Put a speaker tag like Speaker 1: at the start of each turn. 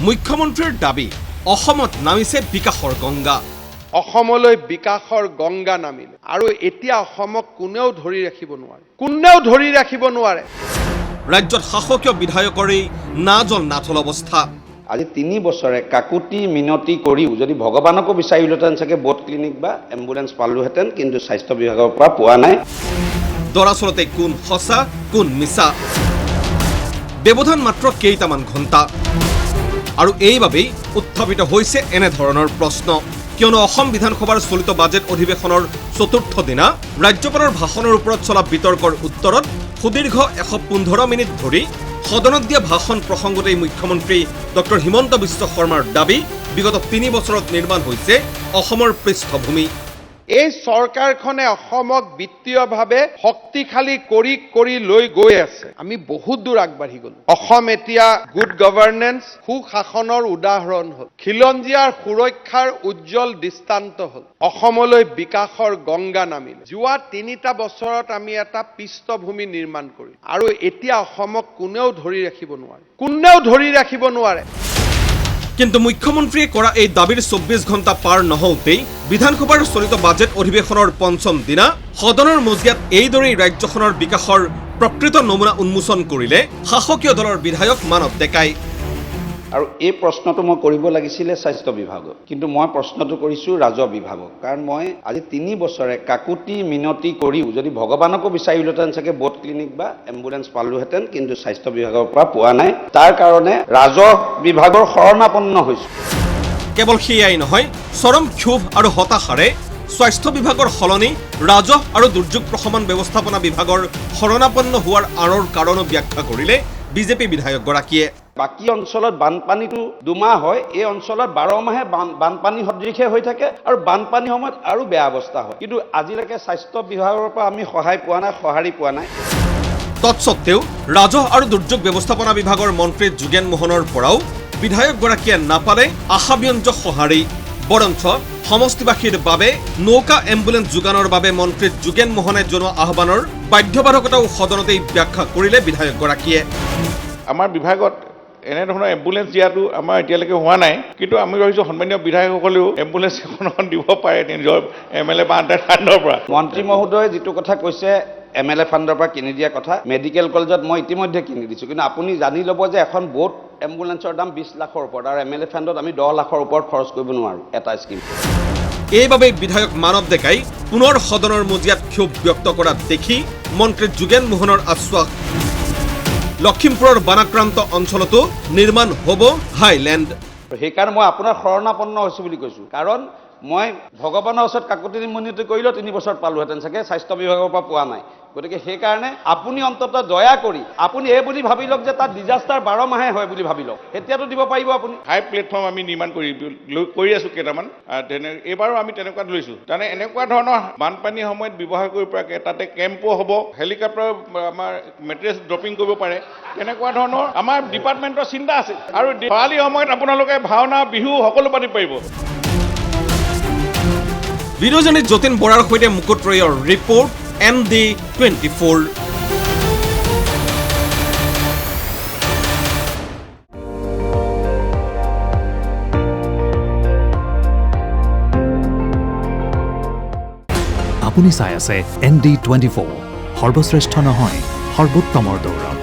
Speaker 1: মুখ্যমন্ত্ৰীৰ দাবী অসমত নামিছে বিকাশৰ গংগা।
Speaker 2: অসমলৈ বিকাশৰ গংগা নামিলে আৰু এতিয়া অসমক কোনেও ধৰি ৰাখিব নোৱাৰে।
Speaker 1: ৰাজ্যত শাসকীয় বিধায়কৰেই না জল নাথল অৱস্থা।
Speaker 3: আজি 3 বছৰে কাকুতি মিনতি কৰিও যদি ভগৱানকো বিচাৰিলোহেঁতেন চাগে বোট ক্লিনিক বা এম্বুলেন্স পালোহেঁতেন, কিন্তু স্বাস্থ্য বিভাগৰ পৰা পোৱা নাই।
Speaker 1: দৰাচলতে কোন সঁচা কোন মিছা, ব্যৱধান মাত্ৰ কেইটামান ঘণ্টা। আৰু এইবাবেই উত্থাপিত হৈছে এনেধৰণৰ প্ৰশ্ন, কিয়নো অসম বিধানসভাৰ চলিত বাজেট অধিৱেশনৰ চতুৰ্থ দিনা ৰাজ্যপালৰ ভাষণৰ ওপৰত চলা বিতৰ্কৰ উত্তৰত সুদীৰ্ঘ 115 মিনিট ধৰি সদনত দিয়া ভাষণ প্ৰসংগতেই মুখ্যমন্ত্ৰী ডক্টৰ হিমন্ত বিশ্ব শৰ্মাৰ দাবী বিগত 3 বছৰত নিৰ্মাণ হৈছে অসমৰ পৃষ্ঠভূমি।
Speaker 2: এই চৰকাৰখনে অসমক বিত্তীয়ভাৱে শক্তিশালী কৰি লৈ গৈ আছে। আমি বহুত দূৰ আগবাঢ়ি গলো। অসম এতিয়া গুড গভৰ্নেন্স, সুশাসনৰ উদাহৰণ হ'ল। খিলঞ্জীয়াৰ সুৰক্ষাৰ উজ্জ্বল দৃষ্টান্ত হ'ল। অসমলৈ বিকাশৰ গংগা নামিলে। যোৱা 3টা বছৰত আমি এটা পৃষ্ঠভূমি নিৰ্মাণ কৰিম আৰু এতিয়া অসমক কোনেও ধৰি ৰাখিব নোৱাৰে।
Speaker 1: কিন্তু মুখ্যমন্ত্ৰীয়ে কৰা এই দাবীৰ 24 ঘণ্টা পাৰ নহওঁতেই বিধানসভাৰ চলিত বাজেট অধিৱেশনৰ 5ম দিনা সদনৰ মজিয়াত এইদৰেই ৰাজ্যখনৰ বিকাশৰ প্ৰকৃত নমুনা উন্মোচন কৰিলে শাসকীয় দলৰ বিধায়ক মানৱ ডেকাই।
Speaker 3: আৰু এই প্ৰশ্নটো মই কৰিব লাগিছিলে স্বাস্থ্য বিভাগক, কিন্তু মই প্ৰশ্নটো কৰিছোঁ ৰাজহ বিভাগক। কাৰণ মই আজি 3 বছৰে কাকুতি মিনতি কৰিও যদি ভগৱানকো বিচাৰিলোহেঁতেন চাগে বোট ক্লিনিক বা এম্বুলেন্স পালোহেঁতেন, কিন্তু স্বাস্থ্য বিভাগৰ পৰা পোৱা নাই। তাৰ কাৰণে ৰাজহ বিভাগৰ শৰণাপন্ন হৈছোঁ।
Speaker 1: কেৱল সেয়াই নহয়, চৰম ক্ষোভ আৰু হতাশাৰে স্বাস্থ্য বিভাগৰ সলনি ৰাজহ আৰু দুৰ্যোগ প্ৰশমন ব্যৱস্থাপনা বিভাগৰ শৰণাপন্ন হোৱাৰ আঁৰৰ কাৰণো ব্যাখ্যা কৰিলে বিজেপি বিধায়কগৰাকীয়ে।
Speaker 3: বাকী অঞ্চলত বানপানীটো 2 মাহ হয়, এই অঞ্চলত 12 মাহে বানপানী সদৃশে হৈ থাকে আৰু বানপানীৰ সময়ত আৰু বেয়া অৱস্থা হয়। কিন্তু আজিলৈকে স্বাস্থ্য বিভাগৰ পৰা আমি সহাৰি পোৱা নাই।
Speaker 1: তৎসত্বেও ৰাজহ আৰু দুৰ্যোগ ব্যৱস্থাপনা বিভাগৰ মন্ত্ৰী যোগেন মোহনৰ পৰাও বিধায়কগৰাকীয়ে নাপালে আশাব্যঞ্জক সঁহাৰি। বৰঞ্চ সমষ্টিবাসীৰ বাবে নৌকা এম্বুলেন্স যোগানৰ বাবে মন্ত্ৰী যোগেন মোহনে জনোৱা আহ্বানৰ বাধ্যবাধকতাও সদনতেই ব্যাখ্যা কৰিলে বিধায়কগৰাকীয়ে।
Speaker 4: আমাৰ বিভাগত এনেধৰণৰ এম্বুলেন্স দিয়াটো আমাৰ এতিয়ালৈকে হোৱা নাই, কিন্তু আমি ভাবিছোঁ সন্মানীয় বিধায়কসকলেও এম্বুলেন্স এখন দিব পাৰে নিজৰ MLA বা আণ্ডাৰ ফাণ্ডৰ পৰা।
Speaker 3: মন্ত্ৰী মহোদয়ে যিটো কথা কৈছে MLA ফাণ্ডৰ পৰা কিনি দিয়া কথা, মেডিকেল কলেজত মই ইতিমধ্যে কিনি দিছোঁ। কিন্তু আপুনি জানি ল'ব যে এখন বোট এম্বুলেন্সৰ দাম 20 লাখৰ ওপৰত, আৰু MLA ফাণ্ডত আমি 10 লাখৰ ওপৰত খৰচ কৰিব নোৱাৰোঁ এটা স্কিম।
Speaker 1: এইবাবেই বিধায়ক মানৱ ডেকাই পুনৰ সদনৰ মজিয়াত ক্ষোভ ব্যক্ত কৰা দেখি মন্ত্ৰী যোগেন মোহনৰ আশ্বাস। লখিমপুৰৰ বানাক্ৰান্ত অঞ্চলতো নিৰ্মাণ হ'ব হাইলেণ্ড।
Speaker 3: সেইকাৰণে মই আপোনাৰ শৰণাপন্ন হৈছোঁ বুলি কৈছোঁ। কাৰণ মই ভগৱানৰ ওচৰত কাকুতি মিনতি কৰিলেও 3 বছৰত পালোহেঁতেন চাগে, স্বাস্থ্য বিভাগৰ পৰা পোৱা নাই। গতিকে সেইকাৰণে আপুনি অন্ততঃ দয়া কৰি আপুনি এই বুলি ভাবি লওক যে তাত ডিজাষ্টাৰ 12 মাহে হয় বুলি ভাবি লওক, তেতিয়াতো দিব পাৰিব আপুনি।
Speaker 4: হাই প্লেটফৰ্ম আমি নিৰ্মাণ কৰি আছোঁ কেইটামান। এইবাৰো আমি তেনেকুৱা লৈছোঁ। তাৰমানে এনেকুৱা ধৰণৰ বানপানীৰ সময়ত ব্যৱহাৰ কৰিব পৰাকৈ তাতে কেম্পো হ'ব, হেলিকপ্টাৰ আমাৰ মেট্ৰেছ ড্ৰপিং কৰিব পাৰে, তেনেকুৱা ধৰণৰ আমাৰ ডিপাৰ্টমেণ্টৰ চিন্তা আছে। আৰু খৰালি সময়ত আপোনালোকে ভাওনা বিহু সকলো পাতিব পাৰিব।
Speaker 1: বিৰোজনী যতীন বৰাৰ সৈতে মুকুট ৰয়ৰ ৰিপৰ্ট ND24।
Speaker 5: আপুনি চাই আছে ND24, সৰ্বশ্ৰেষ্ঠ নহয় সৰ্বোত্তমৰ দৌৰ।